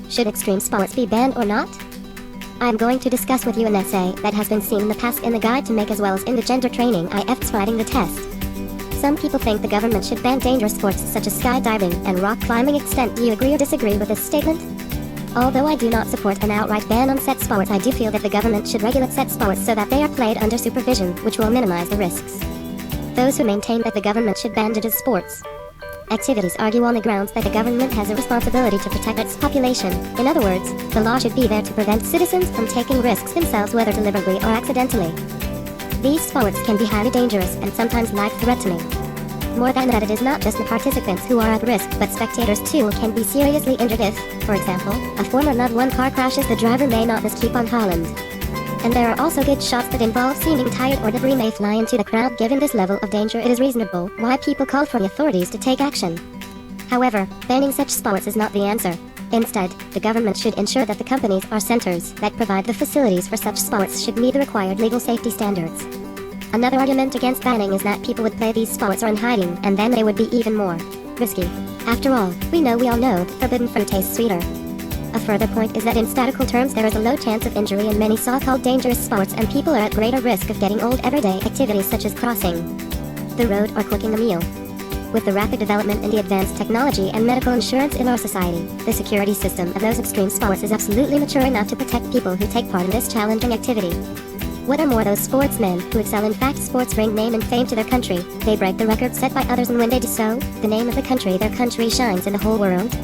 Should extreme sports be banned or not? I am going to discuss with you an essay that has been seen in the past in the guide to make as well as in the gender training IF's writing the test. Some people think the government should ban dangerous sports such as skydiving and rock climbing extent. Do you agree or disagree with this statement? Although I do not support an outright ban on said sports, I do feel that the government should regulate said sports so that they are played under supervision, which will minimize the risks. Those who maintain that the government should ban dangerous sports activities argue on the grounds that the government has a responsibility to protect its population. In other words, the law should be there to prevent citizens from taking risks themselves, whether deliberately or accidentally. These sports can be highly dangerous and sometimes life-threatening. More than that, it is not just the participants who are at risk, but spectators too can be seriously injured if, for example, a Formula 1 car crashes. The driver may not just keep on Holland. And there are also good shots that involve seeming tired or debris may fly into the crowd. Given this level of danger, it is reasonable why people call for the authorities to take action. However, banning such sports is not the answer. Instead, the government should ensure that the companies or centers that provide the facilities for such sports should meet the required legal safety standards. Another argument against banning is that people would play these sports or in hiding, and then they would be even more risky. After all, we all know that forbidden fruit tastes sweeter. A further point is that in statistical terms there is a low chance of injury in many so-called dangerous sports, and people are at greater risk of getting old. Everyday activities such as crossing the road or cooking a meal. With the rapid development in the advanced technology and medical insurance in our society, the security system of those extreme sports is absolutely mature enough to protect people who take part in this challenging activity. What are more, those sportsmen who excel in fact sports bring name and fame to their country. They break the records set by others, and when they do so, the name of the country, their country, shines in the whole world.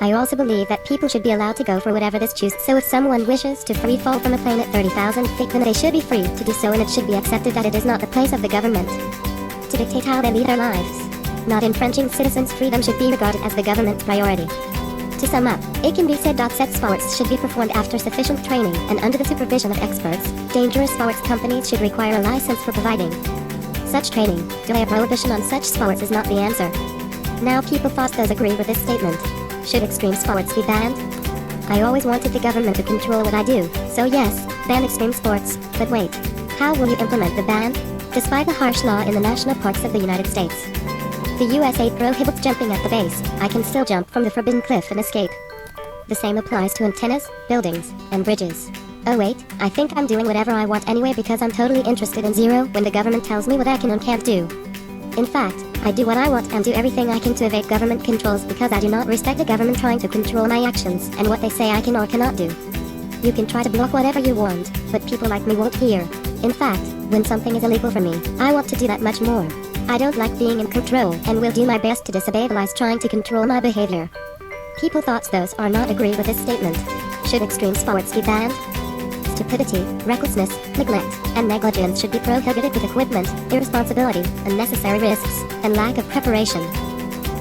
I also believe that people should be allowed to go for whatever this chooses. So if someone wishes to free fall from a plane at 30,000 feet, then they should be free to do so, and it should be accepted that it is not the place of the government to dictate how they lead their lives. Not infringing citizens' freedom should be regarded as the government's priority. To sum up, it can be said that said sports should be performed after sufficient training and under the supervision of experts. Dangerous sports companies should require a license for providing such training. Delay a prohibition on such sports is not the answer. Now people thought those agree with this statement. Should extreme sports be banned? I always wanted the government to control what I do, so yes, ban extreme sports. But wait, how will you implement the ban? Despite the harsh law in the national parks of the United States, the USA prohibits jumping at the base, I can still jump from the forbidden cliff and escape. The same applies to antennas, buildings, and bridges. Oh wait, I think I'm doing whatever I want anyway because I'm totally interested in zero when the government tells me what I can and can't do. In fact, I do what I want and do everything I can to evade government controls because I do not respect the government trying to control my actions and what they say I can or cannot do. You can try to block whatever you want, but people like me won't hear. In fact, when something is illegal for me, I want to do that much more. I don't like being in control and will do my best to disobey the lies trying to control my behavior. People thought those are not agree with this statement. Should extreme sports be banned? Stupidity, recklessness, neglect, and negligence should be prohibited with equipment, irresponsibility, unnecessary risks, and lack of preparation.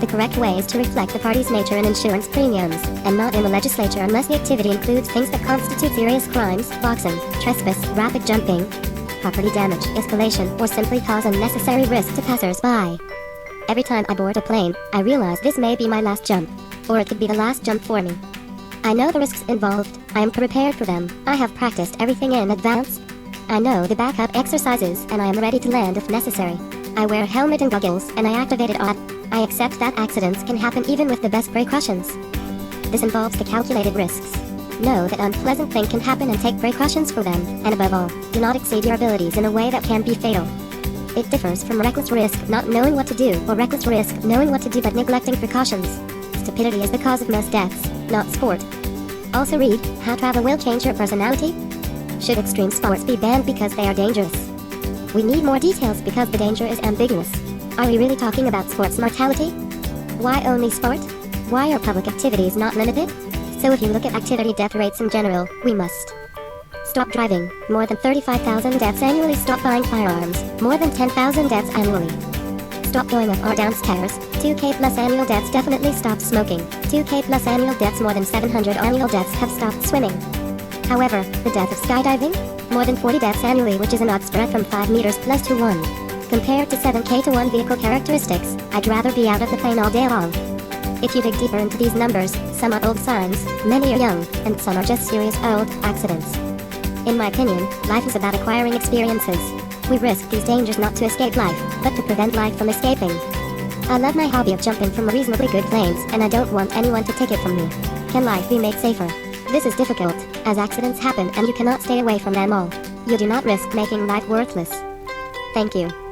The correct way is to reflect the party's nature and insurance premiums, and not in the legislature unless the activity includes things that constitute serious crimes, boxing, trespass, rapid jumping, property damage, escalation, or simply cause unnecessary risk to passers-by. Every time I board a plane, I realize this may be my last jump, or it could be the last jump for me. I know the risks involved, I am prepared for them, I have practiced everything in advance. I know the backup exercises, and I am ready to land if necessary. I wear a helmet and goggles, and I activate it all. I accept that accidents can happen even with the best precautions. This involves the calculated risks. Know that unpleasant things can happen and take precautions for them, and above all, do not exceed your abilities in a way that can be fatal. It differs from reckless risk not knowing what to do, or reckless risk knowing what to do but neglecting precautions. Stupidity is the cause of most deaths, not sport. Also read, How Travel Will Change Your Personality? Should extreme sports be banned because they are dangerous? We need more details because the danger is ambiguous. Are we really talking about sports mortality? Why only sport? Why are public activities not limited? So if you look at activity death rates in general, we must stop driving, more than 35,000 deaths annually. Stop buying firearms, more than 10,000 deaths annually. Stop going up or downstairs, 2K plus annual deaths. Definitely stop smoking, 2K plus annual deaths. More than 700 annual deaths have stopped swimming. However, the death of skydiving? More than 40 deaths annually, which is an odd spread from 5 meters plus to 1. Compared to 7K to 1 vehicle characteristics, I'd rather be out of the plane all day long. If you dig deeper into these numbers, some are old signs, many are young, and some are just serious old accidents. In my opinion, life is about acquiring experiences. We risk these dangers not to escape life, but to prevent life from escaping. I love my hobby of jumping from reasonably good planes, and I don't want anyone to take it from me. Can life be made safer? This is difficult, as accidents happen and you cannot stay away from them all. You do not risk making life worthless. Thank you.